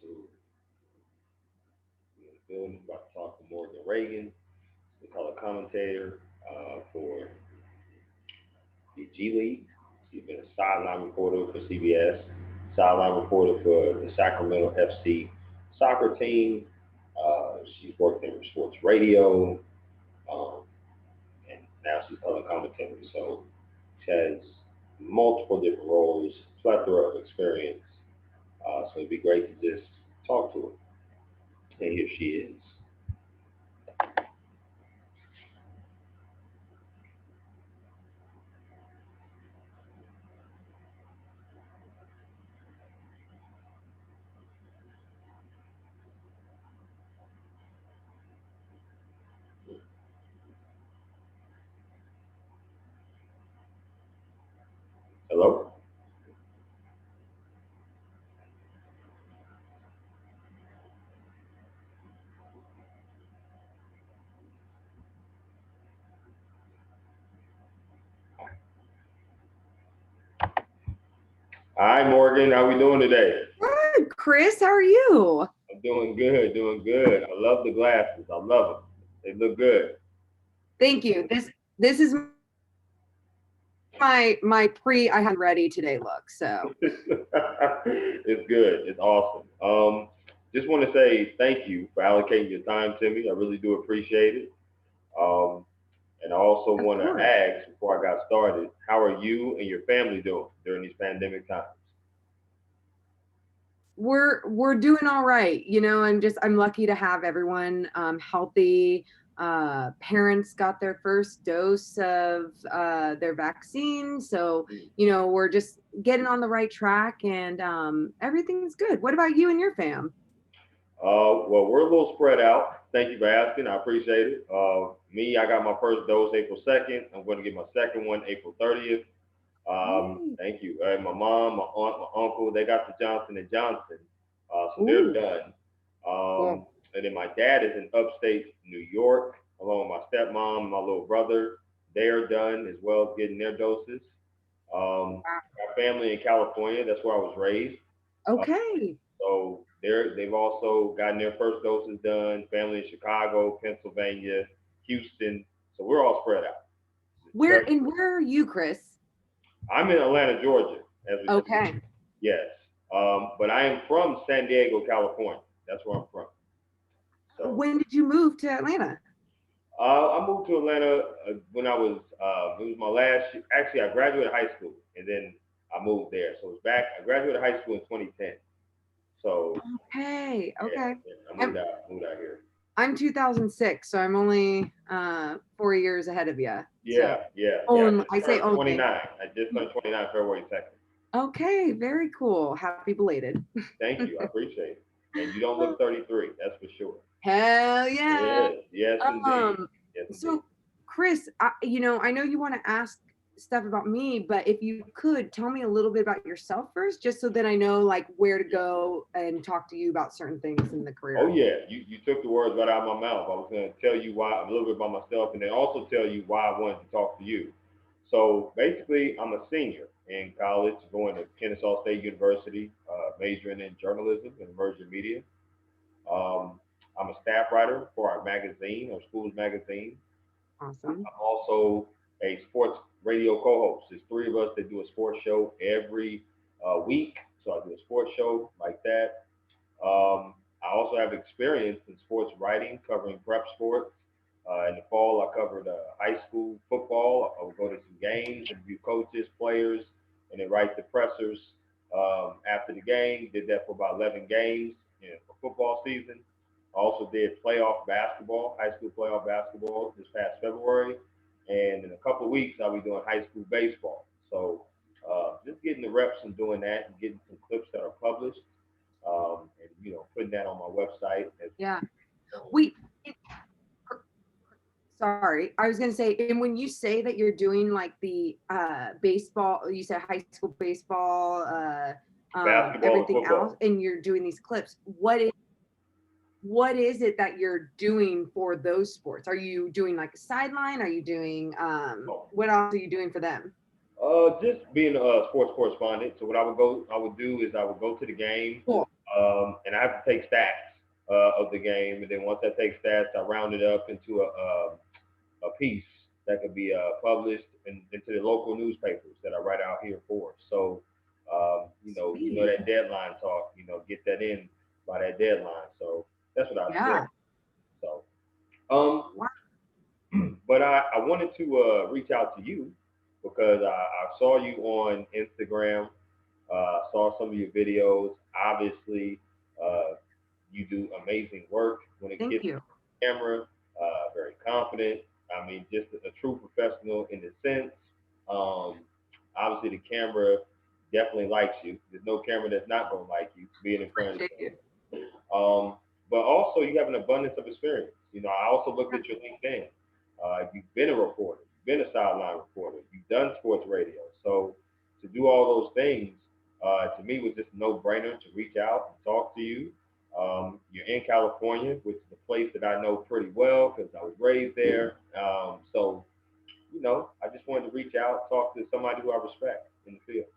Absolutely. Building. About to talk to Morgan Ragan, the color commentator for the G League. She's been a sideline reporter for CBS, sideline reporter for the Sacramento FC soccer team. She's worked in sports radio, um, and now she's color commentator. So she has multiple different roles, plethora of experience. So it'd be great to just talk to her. And here she is. Hello? Hi, Morgan. How we doing today? Good, Chris. How are you? I'm doing good, doing good. I love the glasses. I love them. They look good. Thank you. This is my pre I have ready today look. So It's good. It's awesome. Just want to say thank you for allocating your time to me. I really do appreciate it. Um, and I also of want to course. ask before I got started, how are you and your family doing during these pandemic times? We're doing all right. I'm lucky to have everyone healthy. Parents got their first dose of their vaccine. So, we're just getting on the right track and everything's good. What about you and your fam? Well, we're a little spread out. Thank you for asking. I appreciate it. Me, I got my first dose April 2nd. I'm going to get my second one April 30th. Yay. Thank you. My mom, my aunt, my uncle, they got the Johnson and Johnson, so they're Ooh, done. cool. And then my dad is in upstate New York, along with my stepmom and my little brother. They are done as well as getting their doses. My family in California, that's where I was raised. Uh, Okay. so they've also gotten their first doses done. Family in Chicago, Pennsylvania, Houston. So we're all spread out. Very. Where are you, Chris? I'm in Atlanta, Georgia, as we speak. Okay. Yes. But I am from San Diego, California. That's where I'm from. So When did you move to Atlanta? I moved to Atlanta when I was, it was my last, actually, I graduated high school and then I moved there. So it's back, I graduated high school in 2010. So Okay. yeah, Okay. yeah, I I'm moved out here. I'm 2006, so I'm only 4 years ahead of you. So Yeah, yeah, yeah. only I say I only. 29. I just turned 29 February 2nd. Okay, very cool. Happy belated. Thank you. I appreciate it. And you don't look 33, that's for sure. Hell yeah. Yes, yes, indeed. Um, Yes, indeed. so Chris, I know you want to ask stuff about me, but if you could tell me a little bit about yourself first, just so that I know like where to Yeah. go and talk to you about certain things in the Oh career. yeah, you took the words right out of my mouth. I was going to tell you why a little bit about myself, and then also tell you why I wanted to talk to you. So basically, I'm a senior in college, going to Kennesaw State University, majoring in journalism and emerging media. Um, I'm a staff writer for our magazine, our school's magazine. Awesome. I'm also a sports radio co-host. There's three of us that do a sports show every week. So I do a sports show like that. I also have experience in sports writing, covering prep sports. In the fall, I covered high school football. I would go to some games, interview coaches, players, and then write the pressers after the game. Did that for about 11 games for football season. I also did playoff basketball, high school playoff basketball this past February. And in a couple of weeks, I'll be doing high school baseball. So just getting the reps and doing that and getting some clips that are published and putting that on my website. As, Yeah. We Sorry, I was gonna say, and when you say that you're doing like the baseball, you said high school baseball, basketball and everything else, football. and you're doing these clips. What is it that you're doing for those sports? Are you doing like a sideline? Are you doing Oh, what else are you doing for them? Just being a sports correspondent. So what I would do is I would go to the game, Cool. and I have to take stats of the game, and then once I take stats, I round it up into a piece that could be published into the local newspapers that I write out here for. So, Sweet. that deadline talk. Get that in by that deadline. So that's what I do. Yeah. So, um, Wow. but I wanted to reach out to you because I saw you on Instagram. Saw some of your videos. Obviously, uh, you do amazing work when it Thank gets you. to camera. Very confident. I mean, just a true professional in the sense. Um, Obviously, the camera definitely likes you. There's no camera that's not gonna like you being in front of the Appreciate you. camera. But also, you have an abundance of experience. I also looked at your LinkedIn. You've been a reporter, you've been a sideline reporter, you've done sports radio. So to do all those things, to me, was just a no-brainer to reach out and talk to you. You're in California, which is a place that I know pretty well because I was raised there. So I just wanted to reach out, talk to somebody who I respect in the field.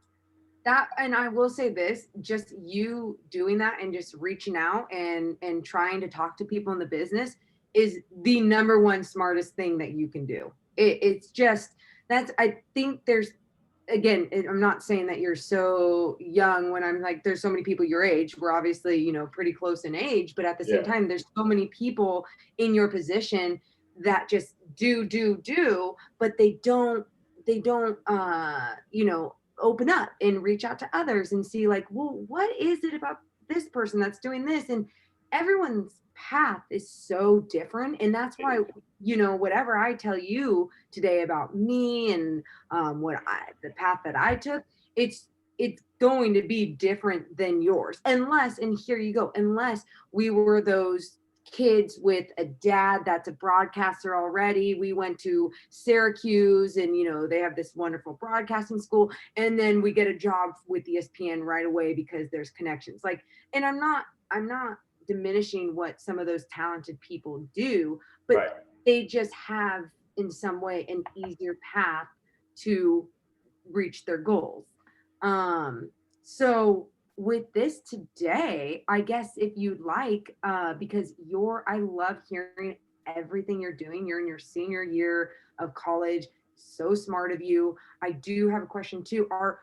That, and I will say this, just you doing that and just reaching out and trying to talk to people in the business is the number one smartest thing that you can do. It's just, that's, I think there's, again, I'm not saying that you're so young when I'm like, there's so many people your age. We're obviously, pretty close in age, but at the same Yeah, time, there's so many people in your position that just do, but they don't open up and reach out to others and see like, well, what is it about this person that's doing this? And everyone's path is so different. And that's it why, is. whatever I tell you today about me and the path that I took, it's going to be different than yours. Unless, and here you go, unless we were those kids with a dad that's a broadcaster already. We went to Syracuse and they have this wonderful broadcasting school, and then we get a job with ESPN right away because there's connections. Like, and I'm not diminishing what some of those talented people do, but Right. they just have in some way an easier path to reach their goals. So with this today, I guess if you'd like, because I love hearing everything you're doing. You're in your senior year of college. So smart of you. I do have a question too. Are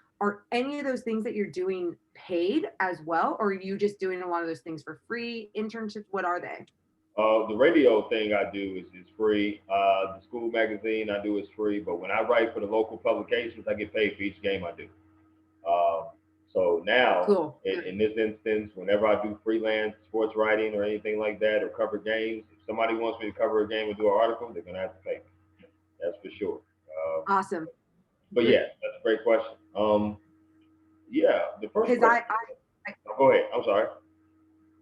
any of those things that you're doing paid as well, or are you just doing a lot of those things for free internships? What are they? The radio thing I do is free. The school magazine I do is free. But when I write for the local publications, I get paid for each game I do. Um, so now, Cool. in this instance, whenever I do freelance sports writing or anything like that, or cover games, if somebody wants me to cover a game or do an article, they're gonna have to pay me. That's for sure. Awesome. But yeah, that's a great question. Yeah, the first Because question. I Oh, go ahead. I'm sorry.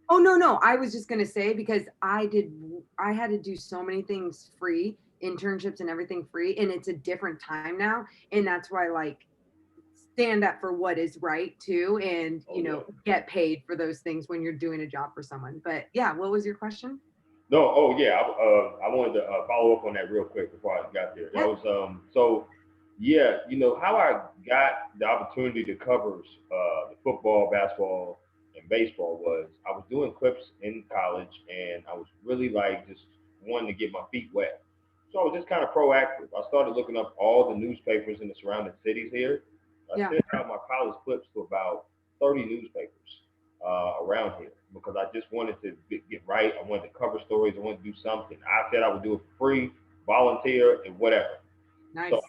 Oh no, I was just gonna say because I had to do so many things free, internships and everything free, and it's a different time now. And that's why like stand up for what is right too and Oh yeah. get paid for those things when you're doing a job for someone. But yeah, what was your question? No, oh yeah, I wanted to follow up on that real quick before I got there. That Yeah. was so yeah, how I got the opportunity to cover the football, basketball, and baseball was I was doing clips in college, and I was really like just wanting to get my feet wet. So I was just kind of proactive. I started looking up all the newspapers in the surrounding cities here. I Yeah. sent out my college clips to about 30 newspapers around here because I just wanted to get right. I wanted to cover stories. I wanted to do something. I said I would do it for free, volunteer, and whatever. So Nice.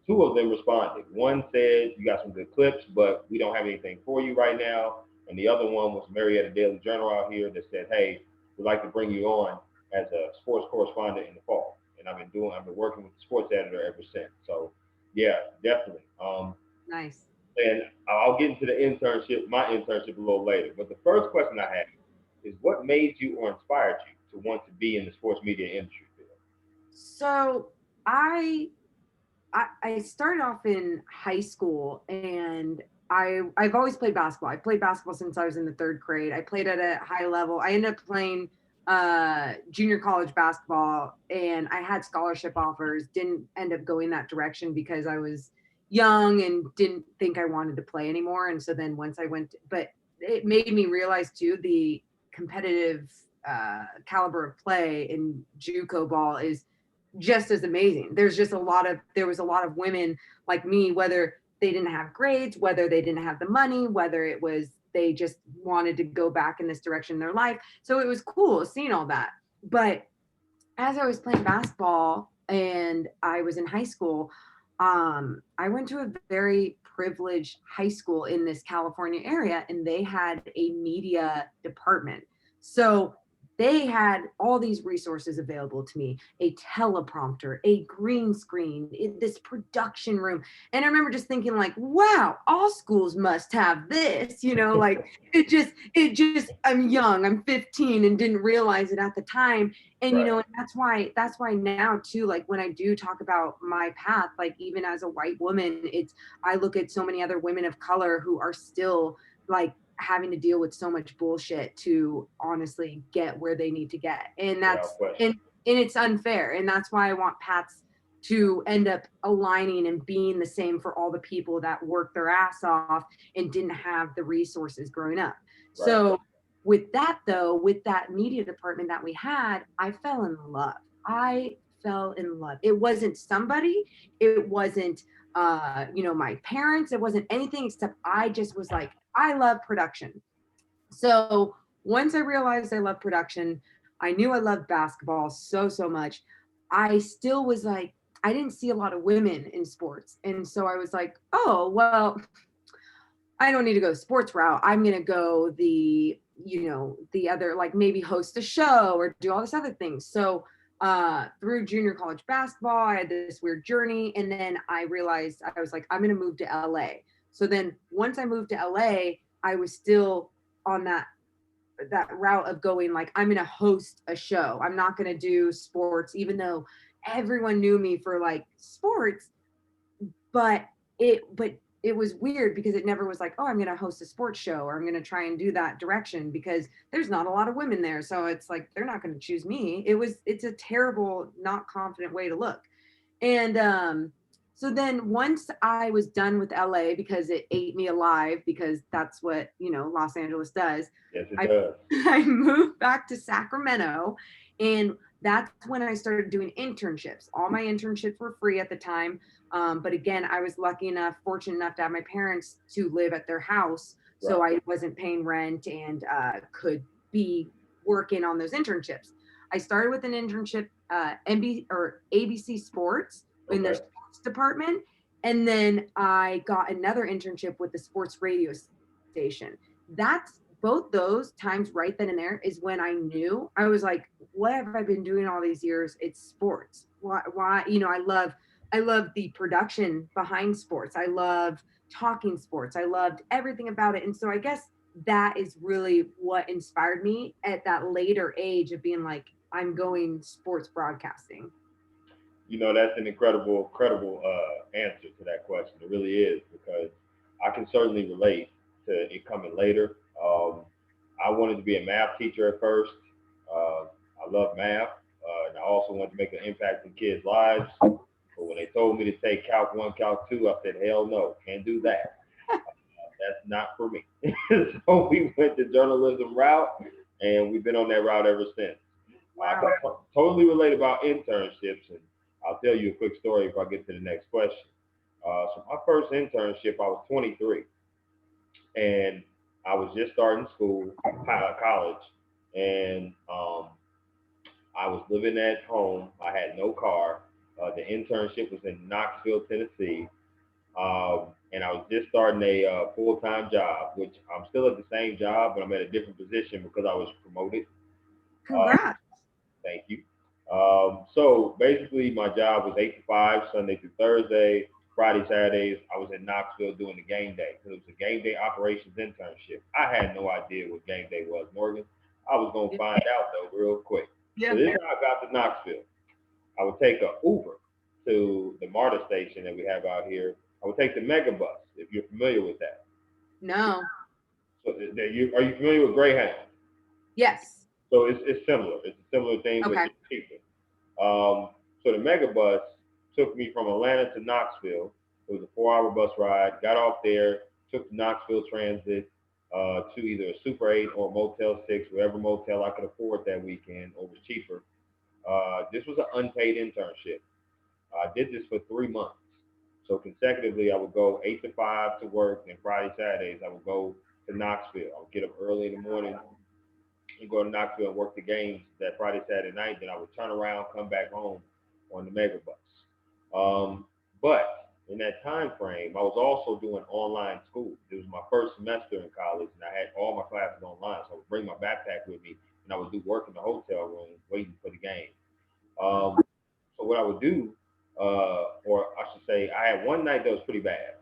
two of them responded. One said, "You got some good clips, but we don't have anything for you right now." And the other one was Marietta Daily Journal out here that said, "Hey, we'd like to bring you on as a sports correspondent in the fall." And I've been working with the sports editor ever since. So yeah, definitely. Nice. And I'll get into my internship a little later. But the first question I have is what made you or inspired you to want to be in the sports media industry field? So I started off in high school, and I've always played basketball. I played basketball since I was in the third grade. I played at a high level. I ended up playing junior college basketball, and I had scholarship offers. Didn't end up going that direction because I was young and didn't think I wanted to play anymore. And so then once I went, but it made me realize too the competitive caliber of play in JUCO ball is just as amazing. There was a lot of women like me, whether they didn't have grades, whether they didn't have the money, whether it was they just wanted to go back in this direction in their life. So it was cool seeing all that. But as I was playing basketball and I was in high school, I went to a very privileged high school in this California area, and they had a media department. So they had all these resources available to me, a teleprompter, a green screen, this production room. And I remember just thinking like, wow, all schools must have this, like I'm young, I'm 15 and didn't realize it at the time. And Right. and that's why now too, like when I do talk about my path, like even as a white woman, I look at so many other women of color who are still like having to deal with so much bullshit to honestly get where they need to get. And Without that's question. and it's unfair. And that's why I want paths to end up aligning and being the same for all the people that worked their ass off and didn't have the resources growing up. Right. So with that though, with that media department that we had, I fell in love. I fell in love. It wasn't somebody, it wasn't my parents, it wasn't anything except I just was like, I love production. So once I realized I love production, I knew I loved basketball so much. I still was like, I didn't see a lot of women in sports. And so I was like, oh, well, I don't need to go sports route. I'm going to go the other, like maybe host a show or do all this other things. So through junior college basketball, I had this weird journey. And then I realized I was like, I'm going to move to LA. So then once I moved to LA, I was still on that route of going like, I'm going to host a show. I'm not going to do sports, even though everyone knew me for like sports. But it was weird because it never was like, oh, I'm going to host a sports show or I'm going to try and do that direction because there's not a lot of women there. So it's like they're not going to choose me. It's a terrible, not confident way to look. And so then once I was done with LA because it ate me alive, because that's what Los Angeles does, Yes, it I does. I moved back to Sacramento, and that's when I started doing internships. All my internships were free at the time. But again, I was lucky enough, fortunate enough to have my parents to live at their house. So Right. I wasn't paying rent and could be working on those internships. I started with an internship, NB or ABC Sports in their Okay. sports department. And then I got another internship with the sports radio station. That's both those times right then and there is when I knew. I was like, what have I been doing all these years? It's sports. Why, I love the production behind sports. I love talking sports. I loved everything about it. And so I guess that is really what inspired me at that later age of being like, I'm going sports broadcasting. That's an incredible answer to that question. It really is because I can certainly relate to it coming later. I wanted to be a math teacher at first. I love math, and I also wanted to make an impact in kids' lives. But when they told me to take Calc 1, Calc 2, I said, hell no, can't do that. That's not for me. So we went the journalism route, and we've been on that route ever since. I Wow. can totally relate about internships, and I'll tell you a quick story if I get to the next question. So my first internship, I was 23, and I was just starting school, college, and I was living at home. I had no car. The internship was in Knoxville, Tennessee, and I was just starting a full-time job, which I'm still at the same job, but I'm at a different position because I was promoted. Uh, Congrats. Thank you. So basically, my job was 8 to 5, Sunday through Thursday. Friday, Saturdays, I was in Knoxville doing the game day because it was a game day operations internship. I had no idea what game day was, Morgan. I was gonna Yeah. find out though real quick. So Yeah. this is how I got to Knoxville. I would take a Uber to the MARTA station that we have out here. I would take the Megabus if you're familiar with that. No. So are you familiar with Greyhound? Yes. So it's similar. It's a similar thing, but Okay. just cheaper. So the Megabus took me from Atlanta to Knoxville. It was a 4 hour bus ride. Got off there, took the Knoxville Transit to either a Super 8 or Motel 6, whatever motel I could afford that weekend or was cheaper. This was an unpaid internship. I did this for 3 months. So consecutively, I would go 8 to 5 to work, and Friday, Saturdays, I would go to Knoxville. I would get up early in the morning and go to Knoxville and work the games that Friday, Saturday night. Then I would turn around, come back home on the mega bus. But in that time frame, I was also doing online school. It was my first semester in college, and I had all my classes online. So I would bring my backpack with me, and I would do work in the hotel room waiting for the game. Um, so what I would do, or I should say, I had one night that was pretty bad.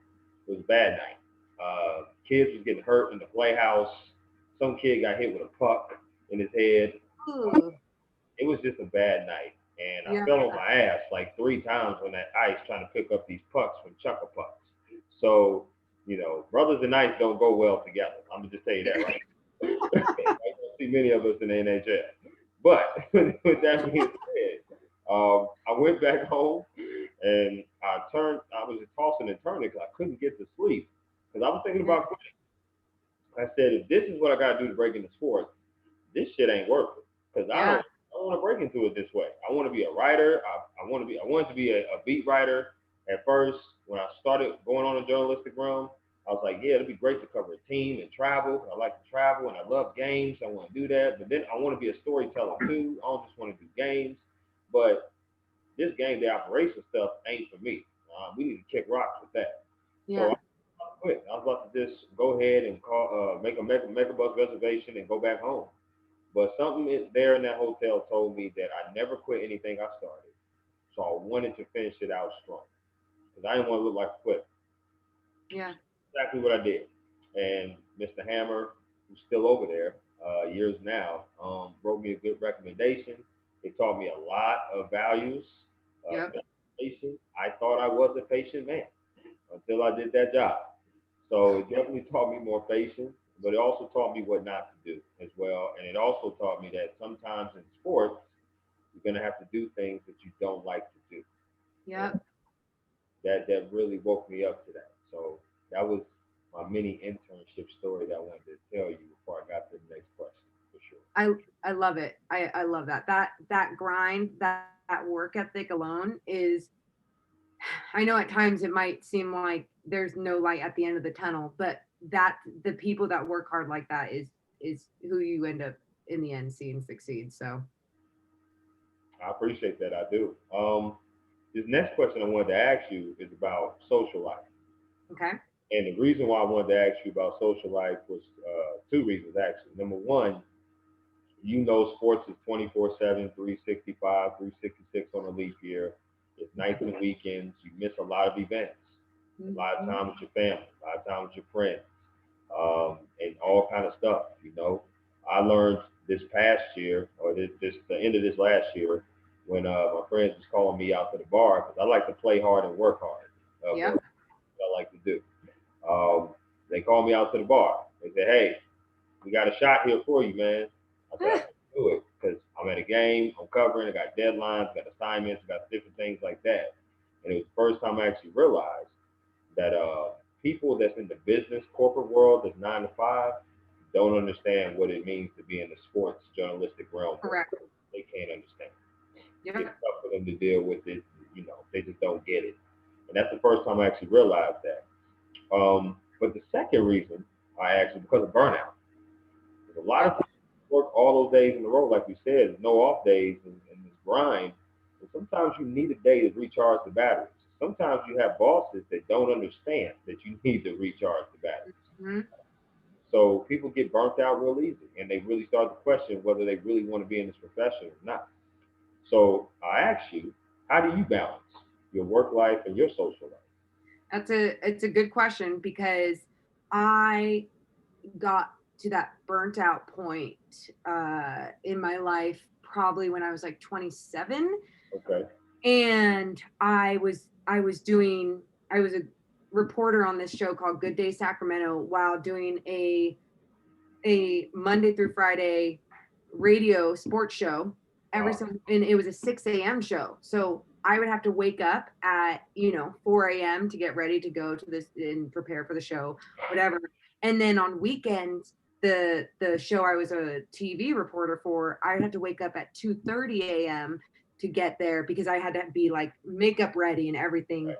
It was a bad night. Kids was getting hurt in the playhouse. Some kid got hit with a puck in his head. Ooh, It was just a bad night, and I yeah. fell on my ass like 3 times on that ice trying to pick up these pucks from Chucker pucks. So, brothers and ice don't go well together. I'm gonna just tell you that right. I don't see many of us in the NHL. But with that being said, I went back home and I was just tossing and turning because I couldn't get to sleep because I was thinking Yeah. about quitting. I said, if this is what I got to do to break into sports, this shit ain't worth it because Yeah. I don't want to break into it this way. I want to be a writer. I wanted to be a beat writer at first. When I started going on a journalistic realm, I was like, yeah, it'd be great to cover a team and travel. I like to travel and I love games. I want to do that. But then I want to be a storyteller too. I don't just want to do games. But this game day operation stuff ain't for me. We need to kick rocks with that. So Yeah. I quit. I was about to just go ahead and make a mega bus reservation and go back home. But something there in that hotel told me that I never quit anything I started. So I wanted to finish it out strong because I didn't want to look like a quitter. Yeah. Exactly what I did. And Mr. Hammer, who's still over there, years now, wrote me a good recommendation. It taught me a lot of values, Yep. patience. I thought I was a patient man until I did that job. So it definitely taught me more patience, but it also taught me what not to do as well. And it also taught me that sometimes in sports, you're gonna have to do things that you don't like to do. And Yep. that really woke me up to that. So that was my mini internship story that I wanted to tell you before I got to the next question for sure. I I love it. I love that. That grind, that work ethic alone is, I know at times it might seem like there's no light at the end of the tunnel, but that the people that work hard like that is who you end up in the end seeing succeed. So, I appreciate that. I do. This next question I wanted to ask you is about social life. okay. And the reason why I wanted to ask you about social life was two reasons, actually. Number one, sports is 24/7, 365, 366 on a leap year. It's nights and weekends. You miss a lot of events, a lot of Mhm. time with your family, a lot of time with your friends, and all kind of stuff. I learned this past year, or this the end of this last year, when my friends was calling me out to the bar because I like to play hard and work hard. Yep. What I like to do. Um, they called me out to the bar. They said, "Hey, we got a shot here for you, man." I said, "I can't do it because I'm at a game. I'm covering. I got deadlines, got assignments, got different things like that." And it was the first time I actually realized that people that's in the business corporate world, that's 9 to 5, don't understand what it means to be in the sports journalistic realm. Correct. They can't understand. It's Yep. tough for them to deal with it. They just don't get it. And that's the first time I actually realized that. But the second reason I actually because of burnout. There's a lot of Yep. times you work all those days in a row, like we said, no off days and this grind. And sometimes you need a day to recharge the batteries. Sometimes you have bosses that don't understand that you need to recharge the batteries. Mhm. So people get burnt out real easy and they really start to question whether they really want to be in this profession or not. So I ask you, how do you balance your work life and your social life? It's a good question because I got to that burnt out point in my life probably when I was like 27, Okay. and I was a reporter on this show called Good Day Sacramento while doing a Monday through Friday radio sports show every Wow. single, and it was a 6 a.m. show. So I would have to wake up at, 4 a.m. to get ready to go to this and prepare for the show, whatever. And then on weekends, the show I was a TV reporter for, I had to wake up at 2:30 a.m. to get there because I had to be like makeup ready and everything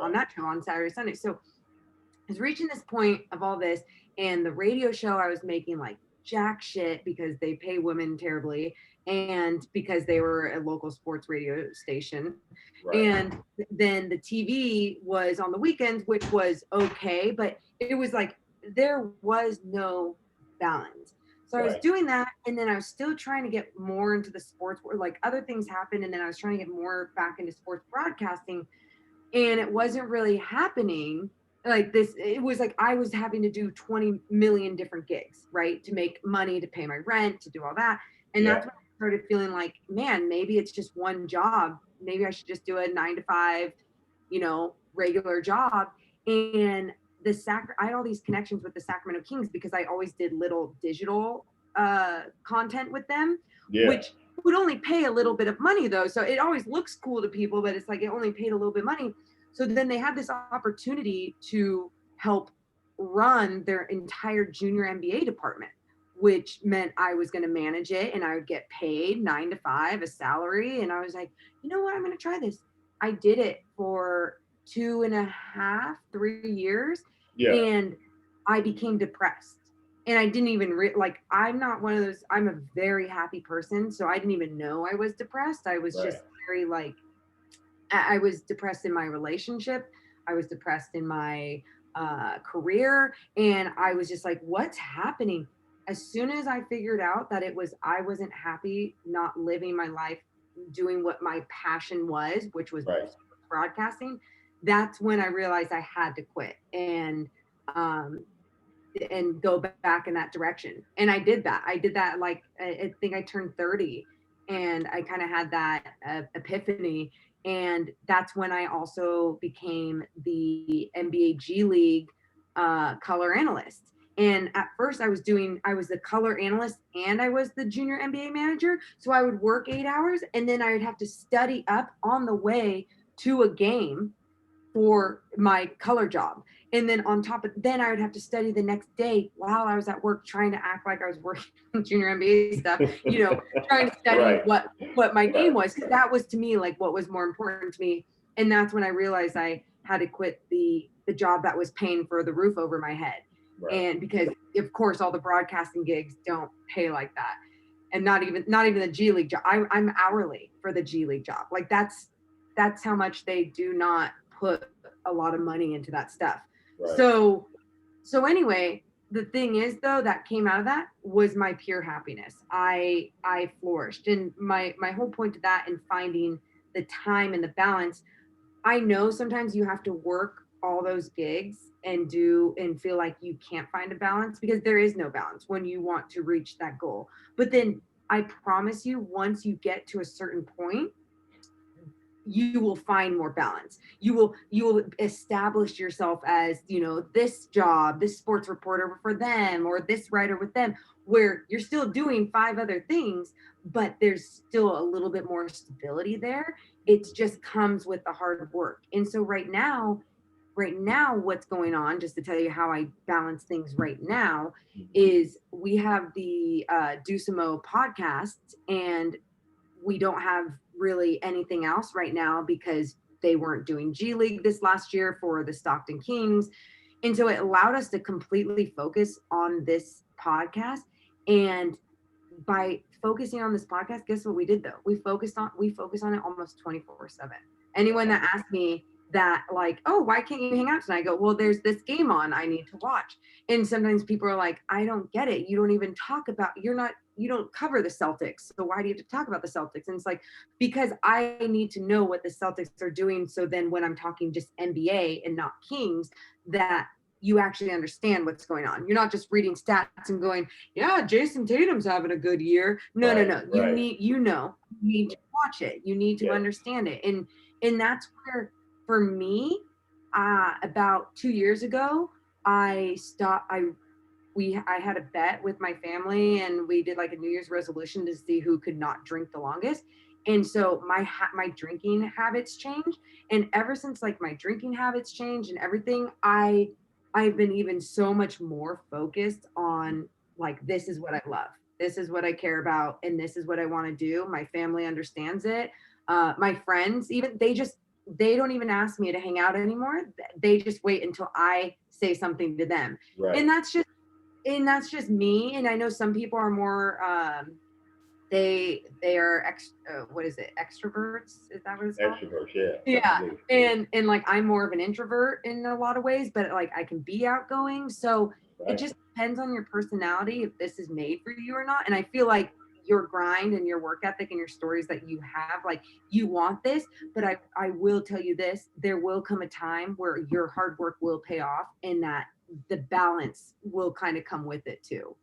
on that show on Saturday, Sunday. So I was reaching this point of all this, and the radio show I was making like jack shit because they pay women terribly and because they were a local sports radio station. Right. And then the TV was on the weekends, which was okay, but it was like there was no balance. So I was Right. doing that, and then I was still trying to get more into the sports, or like other things happened, and then I was trying to get more back into sports broadcasting, and it wasn't really happening like this. It was like I was having to do 20 million different gigs, right, to make money, to pay my rent, to do all that. And Yeah. that's when I started feeling like, man, maybe it's just one job. Maybe I should just do a 9 to 5, regular job. And I had all these connections with the Sacramento Kings because I always did little digital content with them, Yeah. which would only pay a little bit of money though. So it always looks cool to people, but it's like it only paid a little bit of money. So then they had this opportunity to help run their entire junior NBA department, which meant I was going to manage it and I would get paid 9 to 5, a salary. And I was like, you know what? I'm going to try this. I did it for 2.5, 3 years, Yeah. and I became depressed. And I didn't even I'm not one of those, I'm a very happy person. So I didn't even know I was depressed. I was just very I was depressed in my relationship. I was depressed in my career. And I was just like, what's happening? As soon as I figured out that I wasn't happy not living my life doing what my passion was, which was broadcasting, that's when I realized I had to quit and go back in that direction. And I did that. Like, I think I turned 30 and I kind of had that epiphany. And that's when I also became the NBA G League color analyst. And at first I was the color analyst and I was the junior NBA manager. So I would work 8 hours and then I would have to study up on the way to a game for my color job. And then on top of then I would have to study the next day while I was at work trying to act like I was working on junior NBA stuff, trying to study what my game was. Cause that was to me like what was more important to me. And that's when I realized I had to quit the job that was paying for the roof over my head. And because of course all the broadcasting gigs don't pay like that. And not even the G League job. I'm hourly for the G League job. Like that's how much they do not put a lot of money into that stuff. So anyway, the thing is though, that came out of that was my pure happiness. I flourished. And my whole point to that and finding the time and the balance, I know sometimes you have to work all those gigs and feel like you can't find a balance because there is no balance when you want to reach that goal. But then I promise you, once you get to a certain point, you will find more balance. You will establish yourself as, this job, this sports reporter for them, or this writer with them, where you're still doing 5 other things, but there's still a little bit more stability there. It just comes with the hard work. And so right now, what's going on, just to tell you how I balance things right now, is we have the Deuce and Mo podcast, and we don't have really anything else right now because they weren't doing G League this last year for the Stockton Kings. And so it allowed us to completely focus on this podcast. And by focusing on this podcast, guess what we did though? We focus on it almost 24/7. Anyone that asked me that, like, oh, why can't you hang out tonight? I go, well, there's this game on I need to watch. And sometimes people are like, I don't get it. You don't even talk about, you don't cover the Celtics. So why do you have to talk about the Celtics? And it's like, because I need to know what the Celtics are doing. So then when I'm talking just NBA and not Kings, that you actually understand what's going on. You're not just reading stats and going, yeah, Jason Tatum's having a good year. No. You need to watch it. You need to understand it. And that's where, for me, about 2 years ago, I had a bet with my family, and we did like a New Year's resolution to see who could not drink the longest. And so my drinking habits changed, and ever since like my drinking habits changed and everything, I've been even so much more focused on like, this is what I love, this is what I care about, and this is what I want to do. My family understands it. My friends, even, they don't even ask me to hang out anymore. They just wait until I say something to them. Right. And that's just me. And I know some people are more they are what is it, extroverts, is that what it's called? Extroverts, yeah, Yeah. absolutely. And like, I'm more of an introvert in a lot of ways, but like I can be outgoing. So it Right. just depends on your personality if this is made for you or not. And I feel like your grind and your work ethic and your stories that you have, like, you want this. But I will tell you this, there will come a time where your hard work will pay off, and that the balance will kind of come with it too.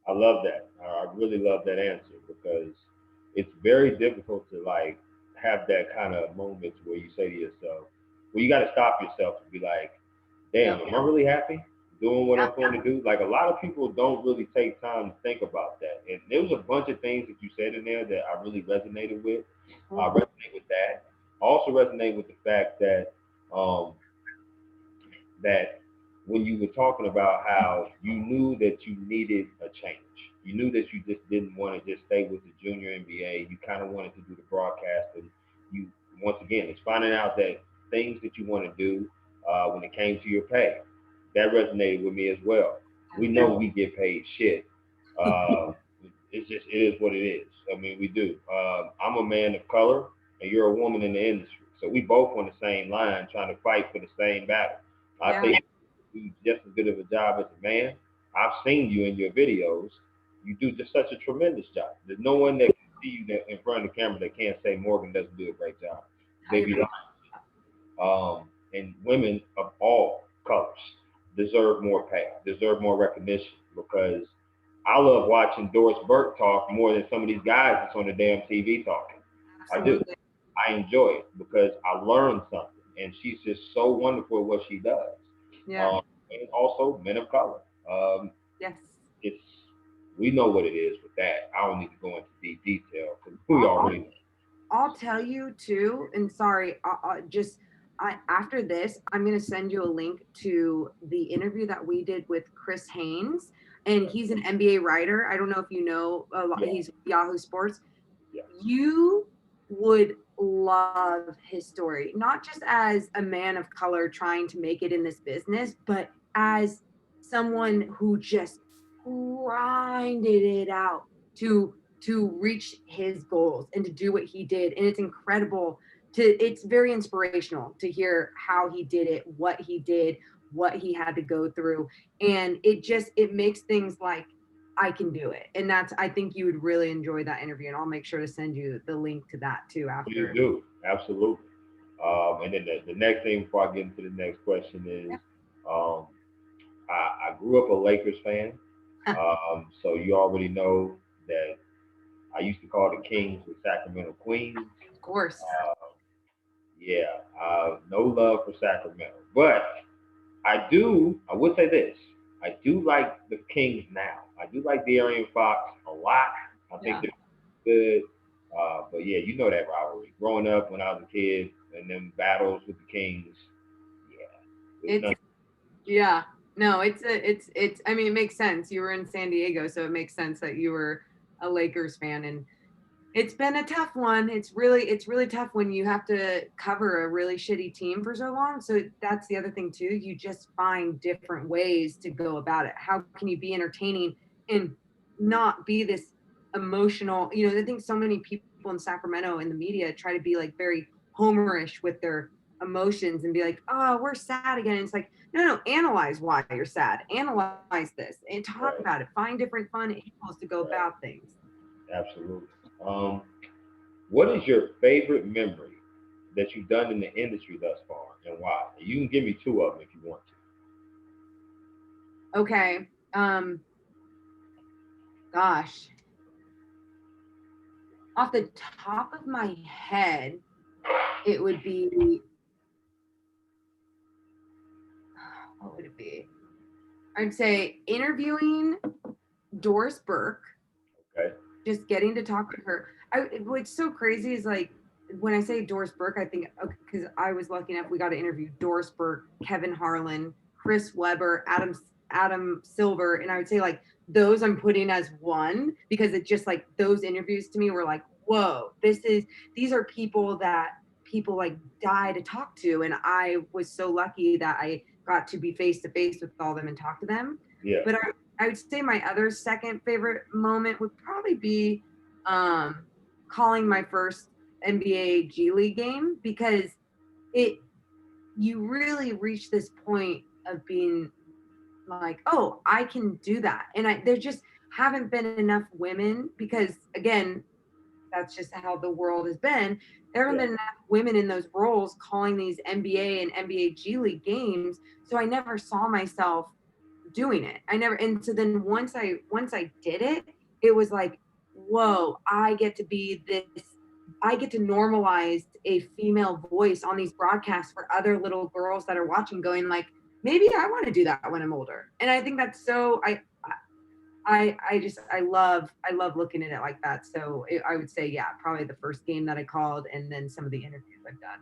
I love that. I really love that answer because it's very difficult to like have that kind of moments where you say to yourself, well, you got to stop yourself and be like, damn, Yep. am I really happy doing what Yep. I'm going to do? Like a lot of people don't really take time to think about that. And there was a bunch of things that you said in there that I really resonated with. I resonate with that. I also resonate with the fact um, that when you were talking about how you knew that you needed a change, you knew that you just didn't want to just stay with the junior NBA. You kind of wanted to do the broadcasting. You once again, it's finding out that things that you want to do when it came to your pay, that resonated with me as well. We know we get paid shit. Uh, it's just it is what it is. I mean, we do. I'm a man of color, and you're a woman in the industry, so we both on the same line, trying to fight for the same battle. I Yeah. think you do just as good of a job as a man. I've seen you in your videos. You do just such a tremendous job. There's no one that can see you that in front of the camera that can't say Morgan doesn't do a great job. I They be appreciate. lying. And women of all colors deserve more pay, deserve more recognition because I love watching Doris Burke talk more than some of these guys that's on the damn TV talking. I do. Absolutely. I enjoy it because I learned something, and she's just so wonderful at what she does. Yeah. And also men of color. Um, Yes. it's we know what it is with that. I don't need to go into deep detail because we I'll, already know. I'll tell you too, and sorry, just after this, I'm going to send you a link to the interview that we did with Chris Haynes, and he's an NBA writer. I don't know if you know a lot. Yeah, He's Yahoo Sports. yeah, You would love his story, not just as a man of color trying to make it in this business, but as someone who just grinded it out to reach his goals and to do what he did. And it's incredible to it's very inspirational to hear how he did it, what he did, what he had to go through. And it makes things like, I can do it. And I think you would really enjoy that interview. And I'll make sure to send you the link to that too please after. do absolutely. And then the next thing before I get into the next question is, Yeah. um, I grew up a Lakers fan, so you already know that I used to call the Kings the Sacramento Queens. Of course. Yeah, no love for Sacramento, but I would say this. I do like the Kings now. I do like De'Aaron Fox a lot. I think Yeah. they're good. But yeah, you know that rivalry. Growing up when I was a kid and them battles with the Kings, yeah, it's It's nothing. yeah. No, it's I mean, it makes sense. You were in San Diego, so it makes sense that you were a Lakers fan. And it's been a tough one. It's really tough when you have to cover a really shitty team for so long. So that's the other thing too. You just find different ways to go about it. How can you be entertaining and not be this emotional? I think so many people in Sacramento in the media try to be like very homerish with their emotions and be like, "Oh, we're sad again." And it's like, no, analyze why you're sad. Analyze this and talk Right, about it. Find different fun angles to go right, about things. absolutely. Um, what is your favorite memory that you've done in the industry thus far, and why? You can give me two of them if you want Okay. Gosh, off the top of my head, it would be, what would it be? I'd say interviewing Doris Burke, to. Okay. just getting to talk to her. What's so crazy is like when I say Doris Burke, I think because I was lucky enough we got to interview Doris Burke, Kevin Harlan, Chris Webber, Adam Silver, and I would say like those I'm putting as one because it just like those interviews to me were like, whoa, these are people that people like die to talk to, and I was so lucky that I got to be face to face with all of them and talk to them. Yeah. But I would say my other second favorite moment would probably be um, calling my first NBA G League game because it you really reach this point of being like, oh, I can do that. And there just haven't been enough women because again, that's just how the world has been. There haven't Yeah. been enough women in those roles calling these NBA and NBA G League games. So I never saw myself doing it. I never, and so then once I did it, it was like, whoa, I get to be this, I get to normalize a female voice on these broadcasts for other little girls that are watching, going like, maybe I want to do that when I'm older. And I think that's so I love looking at it like that. So I would say, yeah, probably the first game that I called, and then some of the interviews I've done.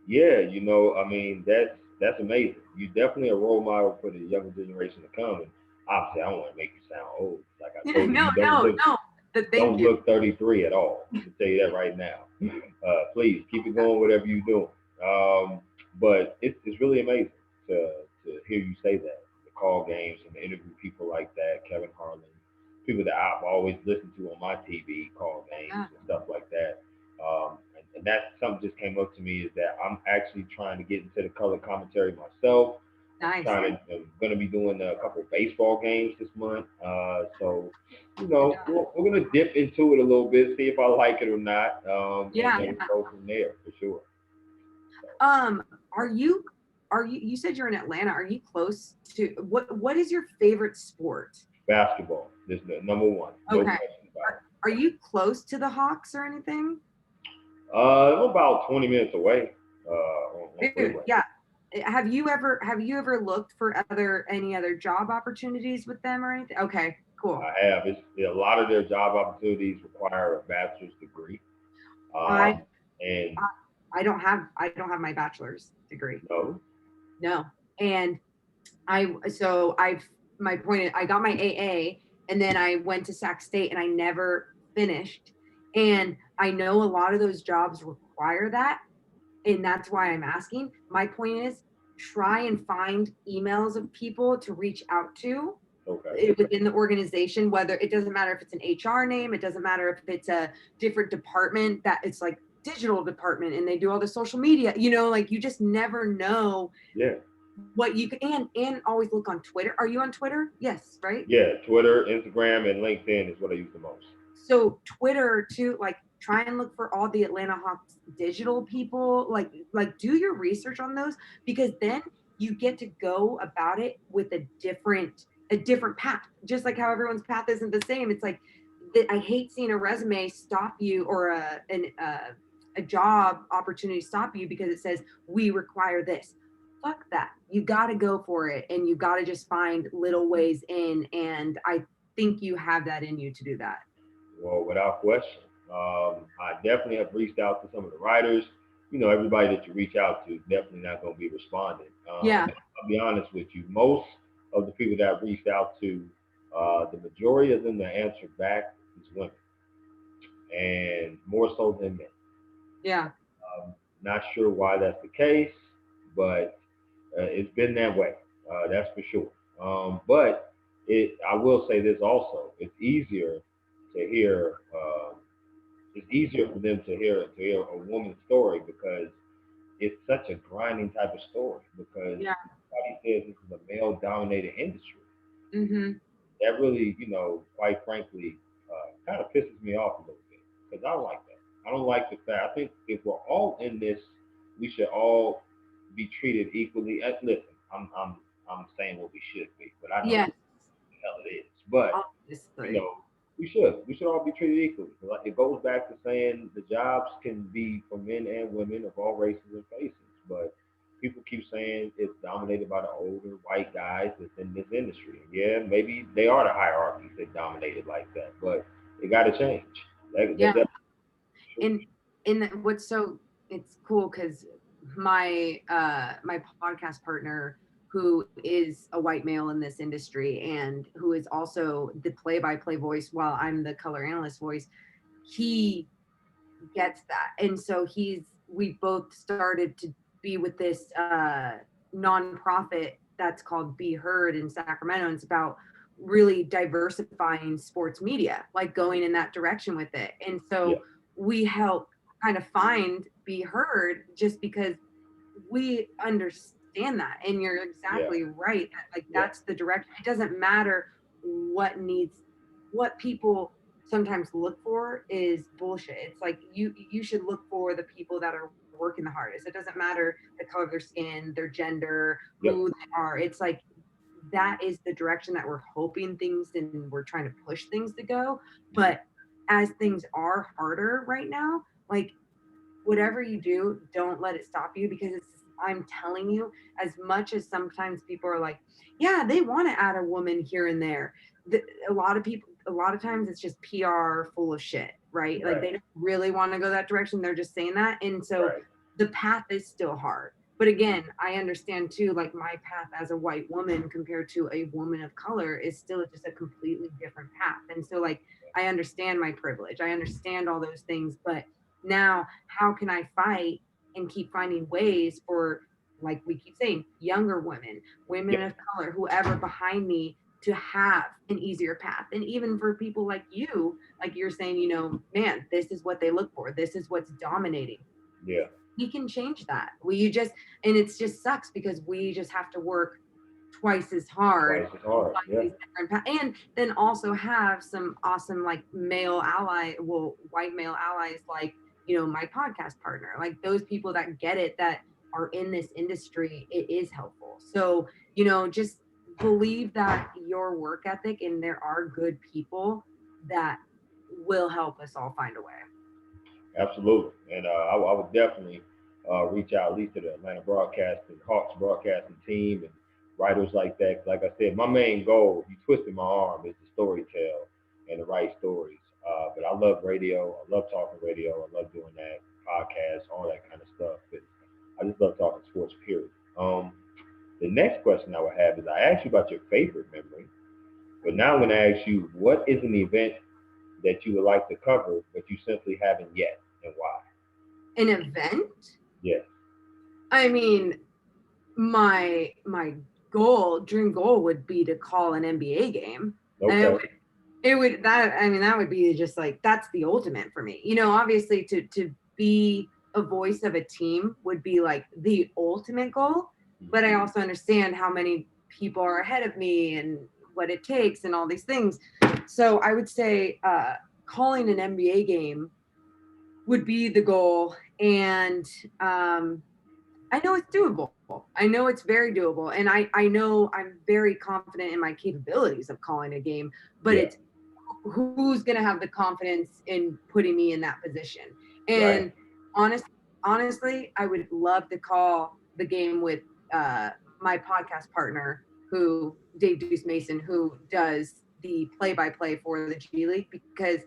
Yeah, I mean, that's amazing. You definitely a role model for the younger generation to come. And obviously, I don't want to make you sound old. Like I told you, No, you don't no, look no. But thank don't you. look 33 at all. I can tell you that right now. Please keep it going, whatever you're doing. But it's really amazing to hear you say that. The call games and the interview people like that, Kevin Harlan, people that I've always listened to on my TV, call games Yeah, and stuff like that. And that's something just came up to me is that I'm actually trying to get into the color commentary myself. I'm nice. trying to, I'm going to be doing a couple of baseball games this month. So Good job. we're gonna dip into it a little bit, see if I like it or not, and Yeah. then go from there for sure. Um, are you you said you're in Atlanta. Are you close to what is your favorite sport? Basketball is the number one, no Okay. question about Are you close to the Hawks or anything? it. I'm about 20 minutes away on Dude, freeway. yeah. Have you ever looked for any other job opportunities with them or anything? Okay, cool. I have. A lot of their job opportunities require a bachelor's degree, I um, and I don't have my bachelor's degree. no, No. And I've my point is I got my AA and then I went to Sac State and I never finished. And I know a lot of those jobs require that. And that's why I'm asking. My point is try and find emails of people to reach out to okay, within the organization, whether it doesn't matter if it's an HR name, it doesn't matter if it's a different department that it's like digital department and they do all the social media, like you just never know yeah, what you can and always look on Twitter. Are you on Twitter? Yes, right? yeah. Twitter, Instagram, and LinkedIn is what I use the most. So Twitter too, like try and look for all the Atlanta Hawks digital people, like do your research on those because then you get to go about it with a different path. Just like how everyone's path isn't the same. It's like I hate seeing a resume stop you or a job opportunity stop you because it says we require this. Fuck that. You got to go for it and you got to just find little ways in. And I think you have that in you to do that. Well, without question. I definitely have reached out to some of the writers. Everybody that you reach out to definitely not going to be responding. Yeah. I'll be honest with you. Most of the people that I've reached out to, the majority of them that answer back is women, and more so than men. Yeah. Not sure why that's the case, but it's been that way. That's for sure. But I will say this also: to hear. It's easier for them to hear a woman's story because it's such a grinding type of story. Because Yeah. everybody says this is a male-dominated industry. Mm-hmm. That really, quite frankly, kind of pisses me off a little bit because I don't like that. I don't like the fact. I think if we're all in this, we should all be treated equally. Listen, I'm saying what we should be, but I know Yes. what the hell it is. But you Obviously. know, we should all be treated equally. Like, it goes back to saying the jobs can be for men and women of all races and faces, but people keep saying it's dominated by the older white guys that's in this industry. Yeah, maybe they are the hierarchies that dominate it like that, but it got to change. Yeah. And what's so it's cool because my podcast partner who is a white male in this industry and who is also the play-by-play voice while I'm the color analyst voice, he gets that. And so we both started to be with this nonprofit that's called Be Heard in Sacramento. And it's about really diversifying sports media, like going in that direction with it. And Yeah. so we help kind of find Be Heard just because we understand that. And you're Yeah. exactly right. Like Yeah. that's the direction. It doesn't matter what people sometimes look for is bullshit. It's like you should look for the people that are working the hardest. It doesn't matter the color of their skin, their gender, Yep. who they are. It's like that is the direction that we're hoping things and we're trying to push things to go. Mhm. But as things are harder right now, like whatever you do, don't let it stop you because I'm telling you, as much as sometimes people are like, yeah, they want to add a woman here and there. A lot of people, a lot of times it's just PR full of shit, right? Like Right. they don't really want to go that direction. They're just saying that. And so Right. the path is still hard. But again, I understand too, like my path as a white woman compared to a woman of color is still just a completely different path. And so, like, I understand my privilege, I understand all those things, but now how can I fight and keep finding ways for, like we keep saying, younger women, women Yep. of color, whoever behind me to have an easier path. And even for people like you, like you're saying, man, this is what they look for, this is what's dominating. Yeah. We can change that. And it's just sucks because we just have to work twice as hard Twice as to hard. find Yeah. these different and then also have some awesome like white male allies, like my podcast partner, like those people that get it, that are in this industry. It is helpful. So just believe that your work ethic, and there are good people that will help us all find a way. Absolutely. And I would definitely reach out at least to the Atlanta broadcasting, Hawks broadcasting team and writers like that. Like I said, my main goal, you twisted my arm, is to story tell and to write stories. But I love radio. I love talking radio. I love doing that, podcasts, all that kind of stuff. But I just love talking sports, period. The next question I would have is I asked you about your favorite memory, but now I'm going to ask you, what is an event that you would like to cover, but you simply haven't yet, and why? An event, Yes. I mean, my dream goal would be to call an NBA game. And Okay. it would that I mean that would be just like that's the ultimate for me. Obviously to be a voice of a team would be like the ultimate goal, but I also understand how many people are ahead of me and what it takes and all these things. So I would say calling an NBA game would be the goal. And I know it's doable. I know it's very doable. And I know I'm very confident in my capabilities of calling a game, but Yeah. it's who's going to have the confidence in putting me in that position. Right. And honest, honestly, I would love to call the game with uh, my podcast partner, who Dave Deuce Mason, who does the play-by-play for the G League, because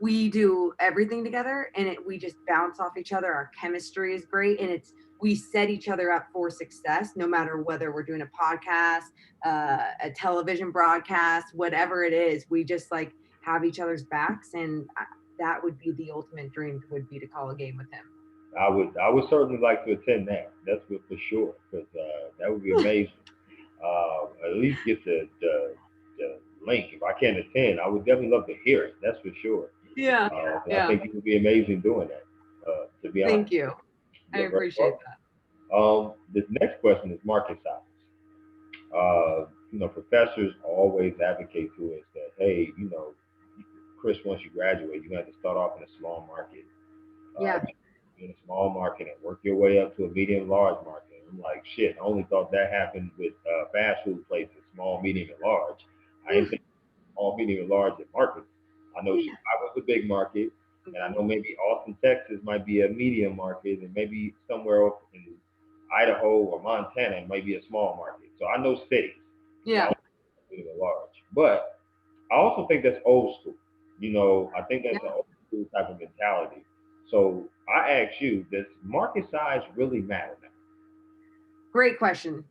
we do everything together and we just bounce off each other. Our chemistry is great, and we set each other up for success no matter whether we're doing a podcast, a television broadcast, whatever it is. We just like have each other's backs, and that would be the ultimate dream, would be to call a game with I would certainly like to attend that. That's for sure, because that would be him. amazing. At least get the link. If I can't attend, I would definitely love to hear it. That's for sure. Yeah, But I yeah. think you would be amazing doing that. To be honest, Thank you. I you're very appreciate welcome. that. This next question is market size. Professors always advocate to us that, hey, Chris, once you graduate, you have to start off in a small market, uh, Yeah. in a small market and work your way up to a medium large market. I'm like, shit, I only thought that happened with fast food places, small, medium, and large. I didn't think small, medium, and large at markets. I know Yeah. Chicago's a big market, and I Mhm. know maybe Austin, Texas might be a medium market, and maybe somewhere else in Idaho or Montana it might be a small market. So I know cities, but I Yeah. don't know medium or large. But I also think that's old school. I think Yeah. that's an old school type of mentality. So I ask you, does market size really matter now? Great question.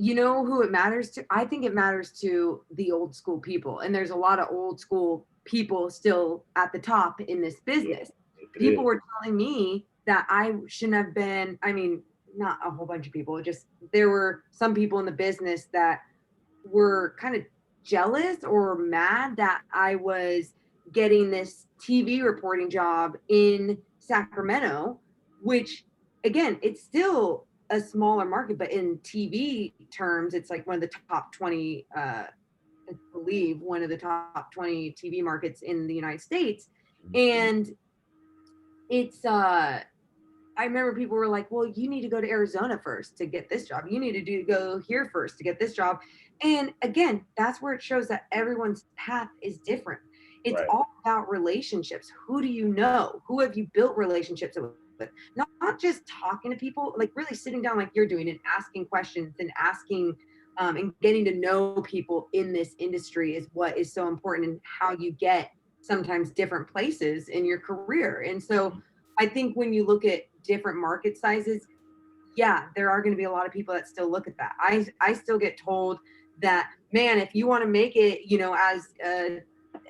You know who it matters to? I think it matters to the old school people. And there's a lot of old school people still at the top in this Yeah, business. yes, it People is. were telling me that I shouldn't have been, I mean, not a whole bunch of people, just there were some people in the business that were kind of jealous or mad that I was getting this TV reporting job in Sacramento, which again, it's still a smaller market, but in TV terms, it's like one of the top 20, I believe, one of the top 20 TV markets in the United States. Mhm. And it's, I remember people were like, well, you need to go to Arizona first to get this job. You need to go here first to get this job. And again, that's where it shows that everyone's path is different. It's Right. all about relationships. Who do you know? Who have you built relationships with? Not just talking to people, like really sitting down like you're doing and asking questions and asking and getting to know people in this industry is what is so important and how you get sometimes different places in your career. And so I think when you look at different market sizes, yeah, there are going to be a lot of people that still look at that. I still get told that, man, if you want to make it, as a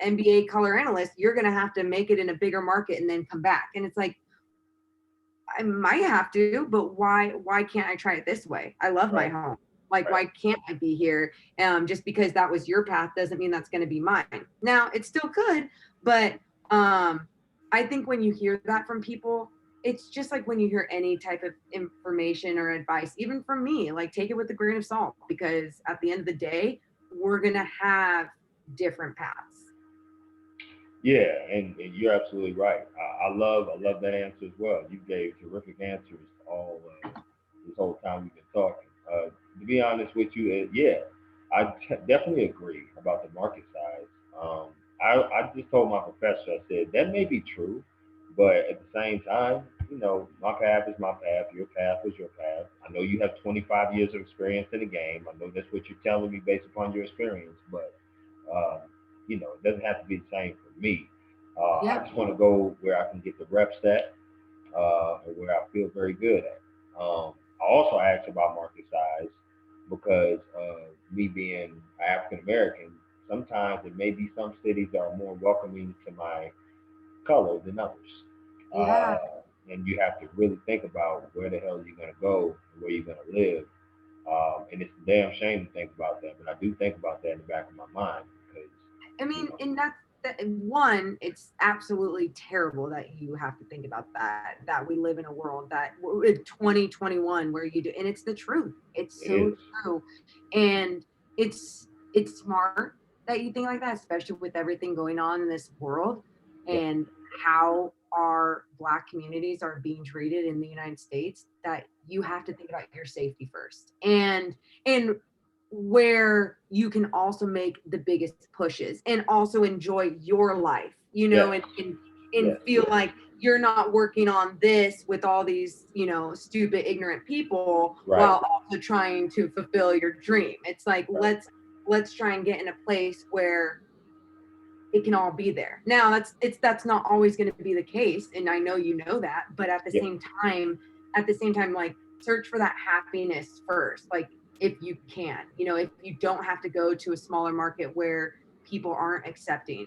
NBA color analyst, you're going to have to make it in a bigger market and then come back. And it's like, I might have to, but why can't I try it this way? I love my Right. home. Like, Right. why can't I be here? Just because that was your path doesn't mean that's going to be mine. Now, it still could, but I think when you hear that from people, it's just like when you hear any type of information or advice, even from me, like take it with a grain of salt, because at the end of the day, we're going to have different paths. Yeah, and you're absolutely right. I love that answer as well. You gave terrific answers all this whole time we've been talking. To be honest with you, yeah, definitely agree about the market size. I just told my professor, I said that may be true, but at the same time, my path is my path. Your path is your path. I know you have 25 years of experience in the game. I know that's what you're telling me based upon your experience, but um, it doesn't have to be the same for me. I Yeah. just want to go where I can get the reps at, and where I feel very good at. I also asked about market size because me being African American, sometimes it may be some cities that are more welcoming to my color than others. Yeah. And you have to really think about where the hell you're going to go and where you're going to live. And it's a damn shame to think about that, but I do think about that in the back of my mind because, I you mean, know, and that's that one, it's absolutely terrible that you have to think about that we live in a world that in 2021 where you do, and it's the truth. It's it so is. true. And it's smart that you think like that, especially with everything going on in this world Yep. and how our Black communities are being treated in the United States, that you have to think about your safety first. And where you can also make the biggest pushes and also enjoy your life, Yes. and Yes. feel like you're not working on this with all these, stupid, ignorant people Right. while also trying to fulfill your dream. It's like, Right. let's try and get in a place where it can all be there. Now that's not always going to be the case, and I know you know that, but Yeah. at the same time, like search for that happiness first. Like if you can, if you don't have to go to a smaller market where people aren't accepting.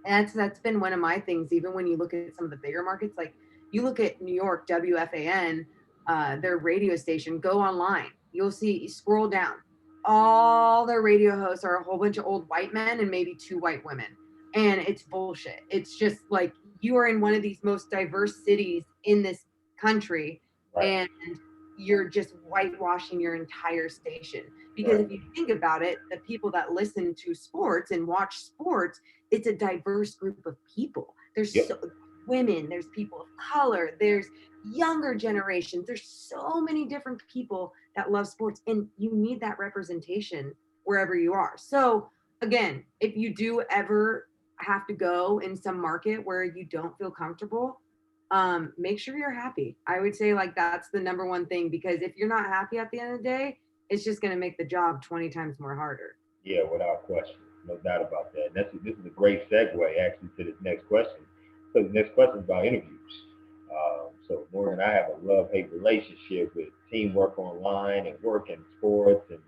That's been one of my things. Even when you look at some of the bigger markets, like you look at New York WFAN, their radio station. Go online, you'll see. Scroll down, all their radio hosts are a whole bunch of old white men and maybe two white women, and it's bullshit. It's just like you are in one of these most diverse cities in this country, Right. and you're just whitewashing your entire station. Because Right. if you think about it, the people that listen to sports and watch sports, it's a diverse group of people. There's Yep. so women, there's people of color, there's younger generations. There's so many different people that love sports, and you need that representation wherever you are. So again, if you do ever have to go in some market where you don't feel comfortable, make sure you're happy. I would say like that's the number one thing, because if you're not happy at the end of the day, it's just going to make the job 20 times more harder. Yeah, without question. No doubt about that. This is a great segue actually to this next question. So the next question is about interviews. So Morgan and I have a love-hate relationship with teamwork online and work and sports and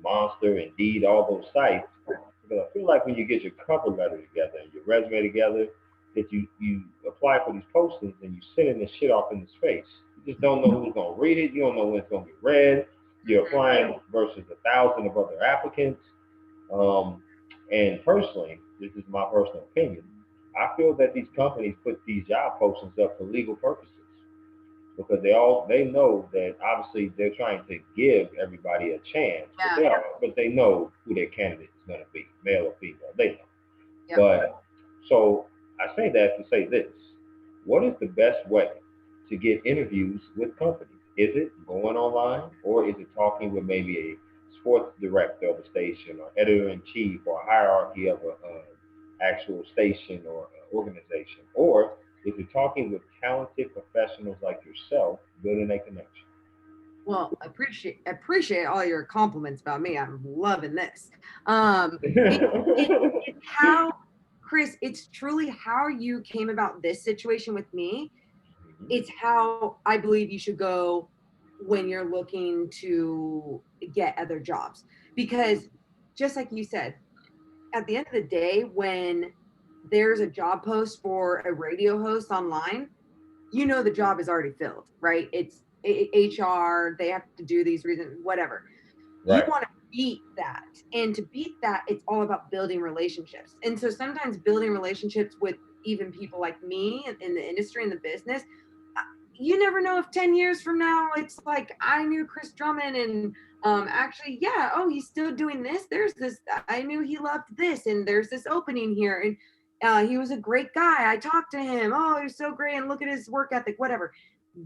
Monster, Indeed, all those sites. Because I feel like when you get your cover letter together and your resume together, that you apply for these postings and you sending this shit off into space. You just don't know who's gonna read it. You don't know when it's gonna get read. You're applying versus 1,000 of other applicants. Um, and personally, this is my personal opinion. I feel that these companies put these job postings up for legal purposes because they know that obviously they're trying to give everybody a chance, Yeah. but they know who their candidate is going to be, male or female. They know. Yep. But so I say that to say this: what is the best way to get interviews with companies? Is it going online, or is it talking with maybe a sports director of a station, or editor in chief, or a hierarchy of a actual station or organization, or is it talking with talented professionals like yourself, building a connection? Well, appreciate all your compliments about me. I'm loving this. It's how, Chris, it's truly how you came about this situation with me. It's how I believe you should go when you're looking to get other jobs. Because just like you said, at the end of the day, when there's a job post for a radio host online, you know the job is already filled, right? It's HR, they have to do these reasons, whatever. You Right. want to beat that. And to beat that, it's all about building relationships. And so sometimes building relationships with even people like me in the industry and the business, you never know if 10 years from now it's like I knew Chris Drummond and actually, yeah, oh, he's still doing this. There's this, I knew he loved this, and there's this opening here. And he was a great guy. I talked to him. Oh, he's so great. And look at his work ethic, whatever.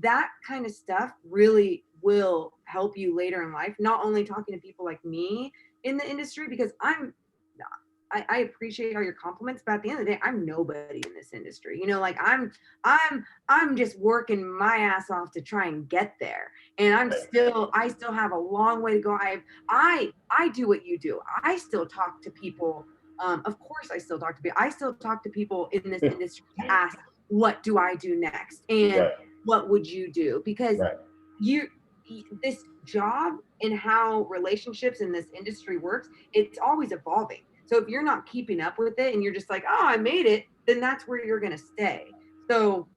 That kind of stuff really will help you later in life. Not only talking to people like me in the industry, because I appreciate all your compliments, but at the end of the day, I'm nobody in this industry. You know, like I'm just working my ass off to try and get there. And I still have a long way to go. I do what you do. I still talk to people. Of course I still talk to people. I still talk to people in this industry to ask, what do I do next? And Right. what would you do? Because Right. you this job and how relationships in this industry works, it's always evolving. So if you're not keeping up with it and you're just like, oh, I made it, then that's where you're going to stay. So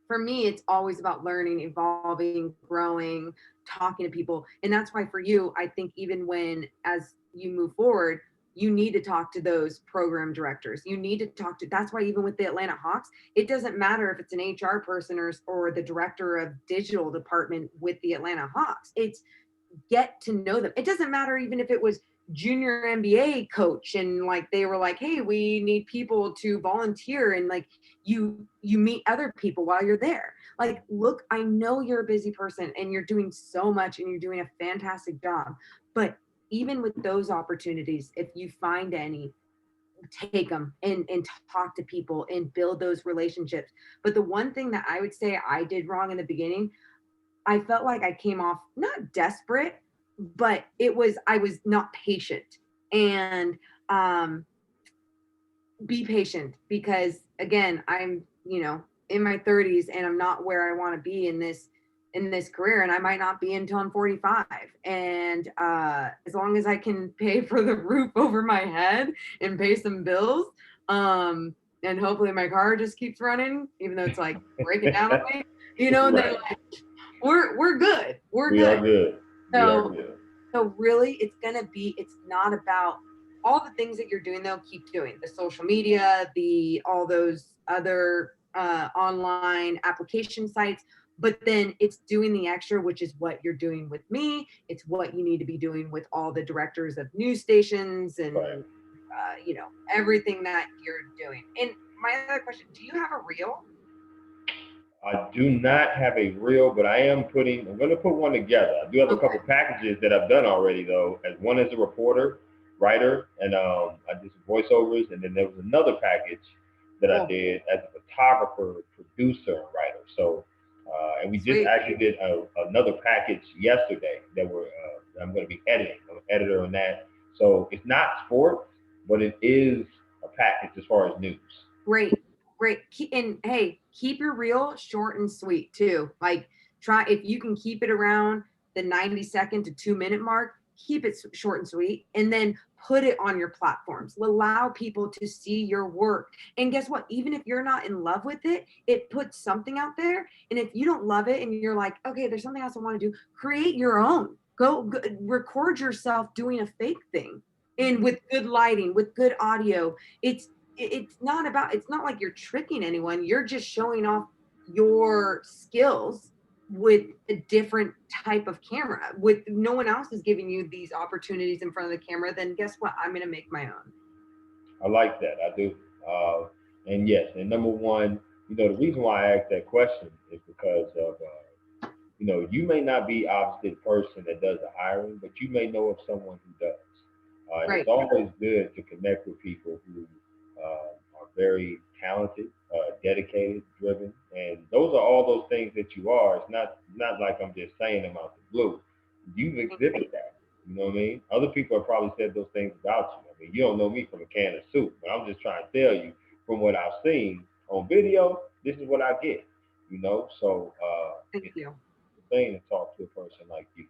for me, it's always about learning, evolving, growing, talking to people. And that's why for you, I think even when as you move forward, you need to talk to those program directors. You need to talk to, that's why even with the Atlanta Hawks, it doesn't matter if it's an HR person or the director of digital department with the Atlanta Hawks. It's get to know them. It doesn't matter even if it was junior NBA coach and like they were like, hey, we need people to volunteer, and like you meet other people while you're there. Like, look, I know you're a busy person and you're doing so much and you're doing a fantastic job, but even with those opportunities, if you find any, take them and talk to people and build those relationships. But the one thing that I would say I did wrong in the beginning, I felt like I came off not desperate, but I was not patient. And be patient, because again, I'm, in my 30s and I'm not where I want to be in this career, and I might not be until I'm 45. And as long as I can pay for the roof over my head and pay some bills, and hopefully my car just keeps running, even though it's like breaking down on me, then Right. like, we're good. We're We are good. good. We are So good. so really it's not about all the things that you're doing though, keep doing the social media, all those other online application sites, but then it's doing the extra, which is what you're doing with me. It's what you need to be doing with all the directors of news stations and Right. everything that you're doing. And my other question, do you have a reel? I do not have a reel, but I'm going to put one together. I do have a Okay. couple packages that I've done already, though. As one as a reporter, writer, and I did some voiceovers. And then there was another package that I did as a photographer, producer, and writer. So, and we just Sweet. actually did another package yesterday that I'm going to be editing. I'm an editor on that. So it's not sports, but it is a package as far as news. Great. great. And hey, keep your reel short and sweet too. Like try, if you can keep it around the 90-second to 2-minute mark, keep it short and sweet, and then put it on your platforms. Allow people to see your work. And guess what? Even if you're not in love with it, it puts something out there. And if you don't love it and you're like, okay, there's something else I want to do, create your own. Go record yourself doing a fake thing, and with good lighting, with good audio. It's not about, it's not like you're tricking anyone. You're just showing off your skills with a different type of camera. With no one else is giving you these opportunities in front of the camera, then guess what? I'm going to make my own. I like that. I do. Uh, and yes, and number one, the reason why I asked that question is because of, you may not be obviously the person that does the hiring, but you may know of someone who does. And it's Right. always good to connect with people who are very talented, dedicated, driven, and those are all those things that you are. It's not like I'm just saying them out the blue. You've exhibited that. You know what I mean? Other people have probably said those things about you. I mean, you don't know me from a can of soup, but I'm just trying to tell you from what I've seen on video. This is what I get. So Thank it's you. a thing to talk to a person like you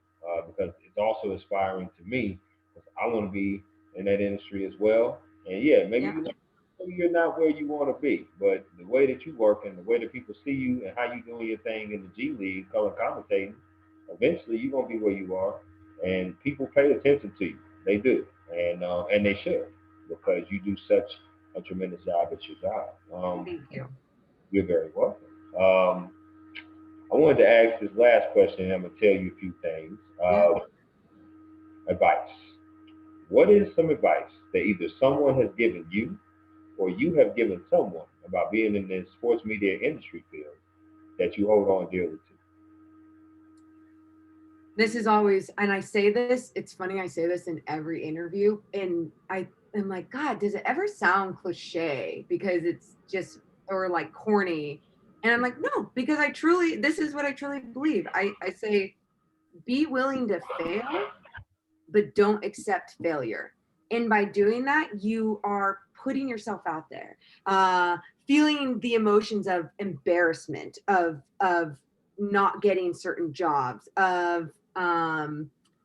because it's also inspiring to me because I want to be in that industry as well. And yeah, Yeah. maybe you're not where you want to be, but the way that you work and the way that people see you and how you doing your thing in the G League, color commentating, eventually you're gonna be where you are, and people pay attention to you. They do, and they should because you do such a tremendous job at your job. Thank you. You're very welcome. I wanted to ask this last question, and I'm gonna tell you a few things. Yeah. Advice. What is some advice that either someone has given you or you have given someone about being in the sports media industry field that you hold on dearly to? This is always, and I say this, it's funny, I say this in every interview, and I am like, God, does it ever sound cliche? Because it's just, or like corny. And I'm like, no, because this is what I truly believe. I say, be willing to fail, but don't accept failure. And by doing that, you are putting yourself out there, feeling the emotions of embarrassment, of not getting certain jobs, of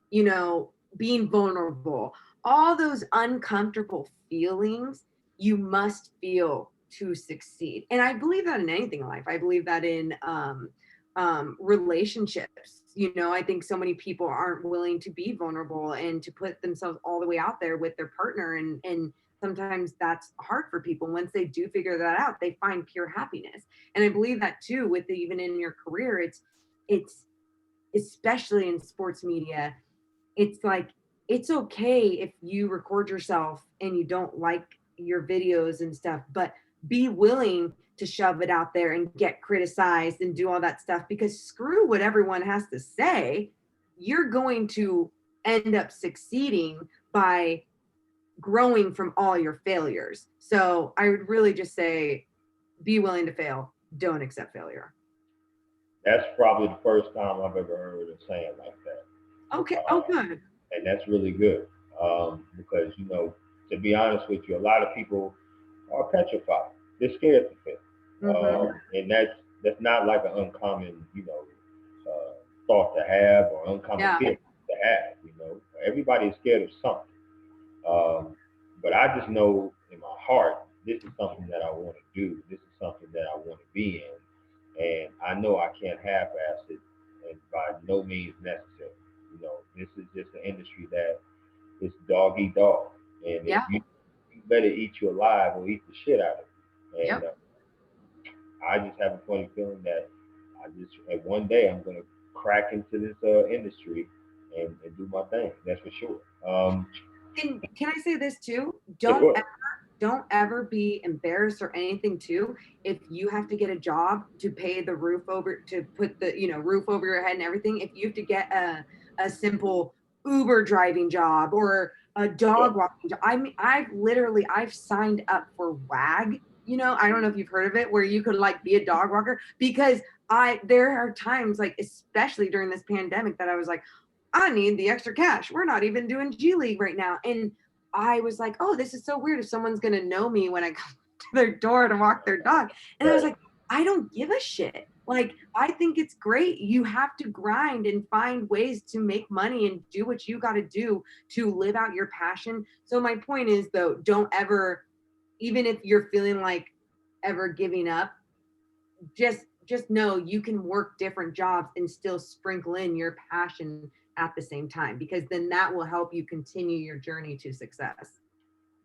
you know, being vulnerable, all those uncomfortable feelings you must feel to succeed. And I believe that in anything in life. I believe that in relationships. You know, I think so many people aren't willing to be vulnerable and to put themselves all the way out there with their partner. And sometimes that's hard for people. Once they do figure that out, they find pure happiness. And I believe that too, with even in your career, it's especially in sports media, it's like it's okay if you record yourself and you don't like your videos and stuff, but be willing to shove it out there and get criticized and do all that stuff, because screw what everyone has to say. You're going to end up succeeding by growing from all your failures. So I would really just say, be willing to fail, don't accept failure. That's probably the first time I've ever heard a saying like that. Okay. Oh, Uh, good. and that's really good because, to be honest with you, a lot of people are petrified. They're scared to fail. Mm-hmm. And that's not like an uncommon, thought to have or uncommon Yeah. feeling to have. Everybody is scared of something. Um, but I just know in my heart, this is something that I want to do. This is something that I want to be in. And I know I can't half-ass it, and by no means necessary. This is just an industry that is dog eat dog. And if Yeah. you better eat you alive or eat the shit out of it. And Yep. I just have a funny feeling that at one day I'm going to crack into this industry and do my thing. That's for sure. And can I say this too? Yeah, go ahead. Don't ever be embarrassed or anything too if you have to get a job to pay the roof over, to put the roof over your head and everything. If you have to get a simple Uber driving job or a Yeah. dog walking job. I mean, I've signed up for WAG. I don't know if you've heard of it, where you could like be a dog walker, because there are times, like especially during this pandemic, that I was like, I need the extra cash. We're not even doing G League right now. And I was like, oh, this is so weird if someone's going to know me when I come. to their door to walk their dog. And I was Right. like, I don't give a shit. Like, I think it's great. You have to grind and find ways to make money and do what you got to do to live out your passion. So my point is, though, don't ever, even if you're feeling like ever giving up, just know you can work different jobs and still sprinkle in your passion at the same time, because then that will help you continue your journey to success.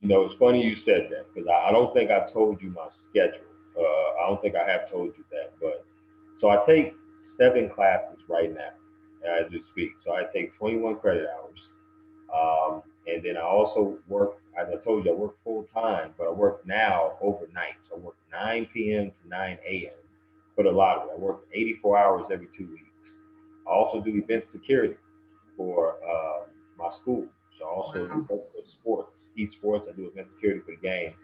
It's funny you said that because I don't think I told you my schedule. I don't think I have told you that. But so I take 7 classes right now as we speak. So I take 21 credit hours. And then I also work, as I told you, I work full time, but I work now overnight. So I work 9 p.m. to 9 a.m. for the lottery. I work 84 hours every 2 weeks. I also do event security for my school. So I also Wow. work for sports, esports. I do event security for the game.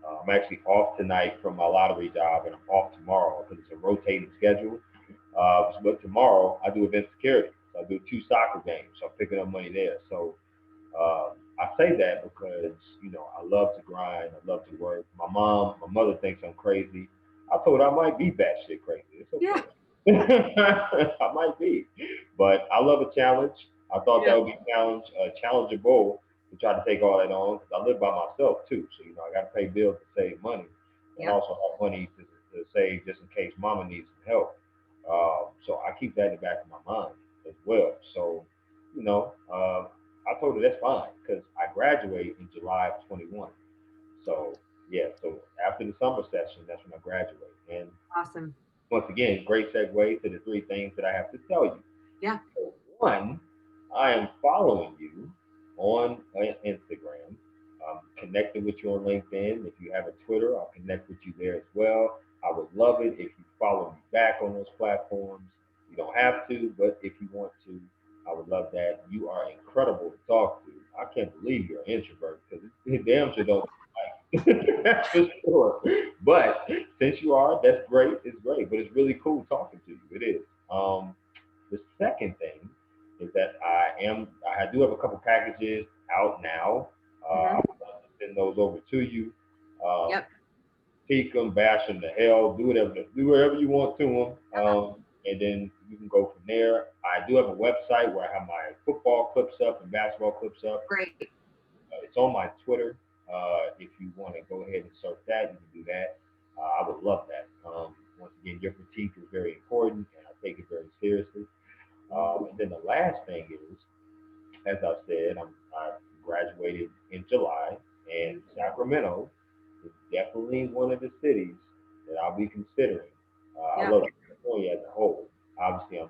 I'm actually off tonight from my lottery job, and I'm off tomorrow because it's a rotating schedule. But tomorrow I do event security. So I do 2 soccer games. So I'm picking up money there. So I say that because I love to grind. I love to work. My mother thinks I'm crazy. I told her I might be batshit crazy. It's Yeah. okay. I might be, but I love a challenge. I thought that Yeah. would be challengeable to try to take all that on because I live by myself too. So I got to pay bills to save money, and Yep. also have money to save just in case Mama needs some help. So I keep that in the back of my mind as well. So you know, I told her that's fine because I graduate in July of 21. So yeah, so after the summer session, that's when I graduate. And Awesome. once again, great segue to the 3 things that I have to tell you. Yeah. So one, I am following you on Instagram. I'm connecting with you on LinkedIn. If you have a Twitter, I'll connect with you there as well. I would love it if you follow me back on those platforms. You don't have to, but if you want to, I would love that. You are incredible to talk to. I can't believe you're an introvert because it damn sure don't like that's for sure. But since you are, that's great. It's great, but it's really cool talking to you. It is. The second thing is that I do have a couple packages out now. I Hmm. would love to send those over to you. Um, Yep. Peek them, bash them to hell, do whatever you want to them, and then you can go from there. I do have a website where I have my football clips up and basketball clips up. Great. It's on my Twitter. If you want to go ahead and search that, you can do that. I would love that. Once again, your critique is very important, and I take it very seriously. And then the last thing is, as I said, I graduated in July, and Sacramento is definitely one of the cities that I'll be considering. I Yeah. love California as a whole. Obviously, I'm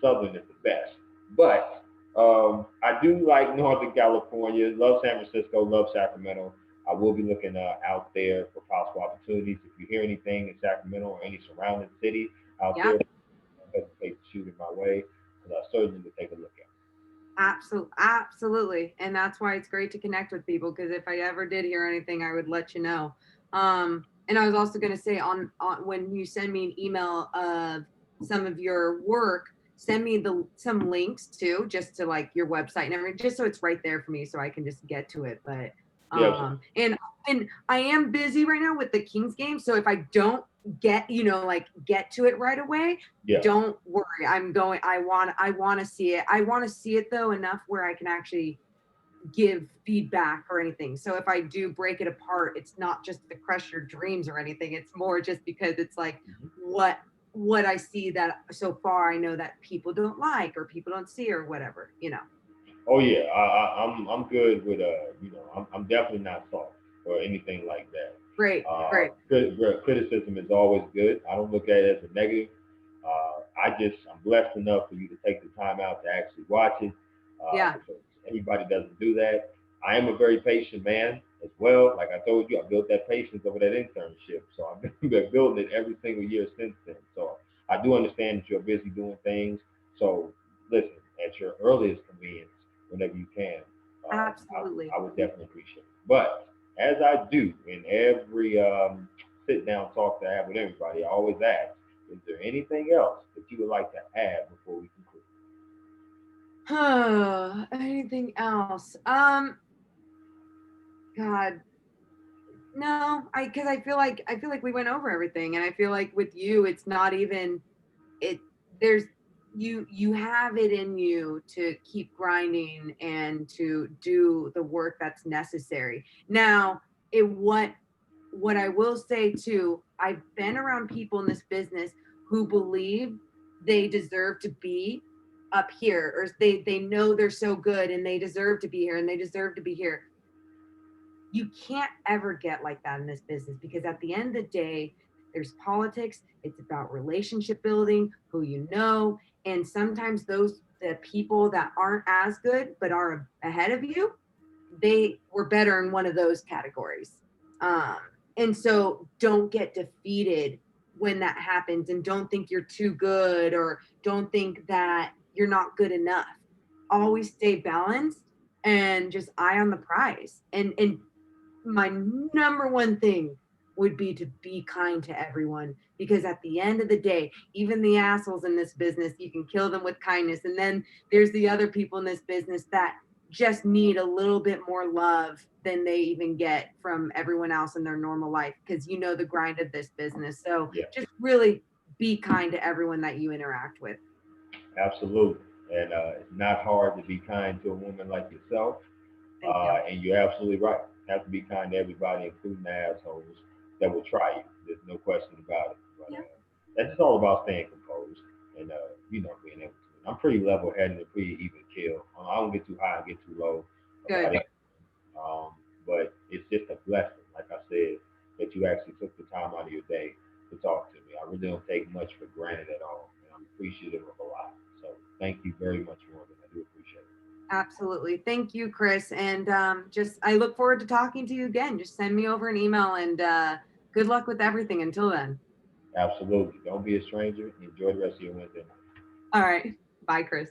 Southern is the best, but I do like Northern California. Love San Francisco. Love Sacramento. I will be looking out there for possible opportunities. If you hear anything in Sacramento or any surrounding city out Yeah. there, don't hesitate to shoot it my way because I certainly would take a look at Absolutely. And that's why it's great to connect with people, because if I ever did hear anything, I would let you know. And I was also going to say, on when you send me an email of some of your work, send me some links too, just to like your website and everything, just so it's right there for me so I can just get to it. But it. Yeah, so, and I am busy right now with the Kings game, so if I don't like get to it right away, yeah. don't worry. I want to see it. I want to see it though enough where I can actually give feedback or anything. So if I do break it apart, it's not just to crush your dreams or anything. It's more just because it's like Mhm. what I see that so far I know that people don't like or people don't see or whatever. Oh yeah, I'm good with I'm definitely not soft or anything like that. Great, great. Criticism is always good. I don't look at it as a negative. I'm blessed enough for you to take the time out to actually watch it Yeah, because everybody doesn't do that. I am a very patient man as well. Like I told you, I built that patience over that internship, so I've been building it every single year since then. So I do understand that you're busy doing things. So listen, at your earliest convenience whenever you can. absolutely. I would definitely appreciate it. But as I do in every sit down talk that I have with everybody, I always ask, is there anything else that you would like to add before we conclude? Anything else? God, No, because I feel like we went over everything, and I feel like with you, it's not even it. There's you have it in you to keep grinding and to do the work that's necessary. Now, it what I will say too, I've been around people in this business who believe they deserve to be up here, or they know they're so good and they deserve to be here and they deserve to be here. You can't ever get like that in this business, because at the end of the day, there's politics. It's about relationship building, who you know, and sometimes those the people that aren't as good but are ahead of you, they were better in one of those categories. Um, and so don't get defeated when that happens, and don't think you're too good, or don't think that you're not good enough. Always stay balanced and just eye on the prize. And my number one thing would be to be kind to everyone, because at the end of the day, even the assholes in this business, you can kill them with kindness. And then there's the other people in this business that just need a little bit more love than they even get from everyone else in their normal life, because you know the grind of this business. So Yeah, just really be kind to everyone that you interact with. absolutely. And it's not hard to be kind to a woman like yourself. Thank you. And you're absolutely right. You have to be kind to everybody, including the assholes that will try you. There's no question about it. But Yeah. that's just all about staying composed and being able to. I'm pretty level-headed and pretty even keel. I don't get too high and get too low about Good. it. But it's just a blessing, like I said, that you actually took the time out of your day to talk to me. I really don't take much for granted at all, and I'm appreciative of a lot. So thank you very much, Morgan. I do appreciate it. Absolutely. Thank you, Chris. And just, I look forward to talking to you again. Just send me over an email, and good luck with everything until then. Absolutely. Don't be a stranger. Enjoy the rest of your Wednesday night. All right. Bye, Chris.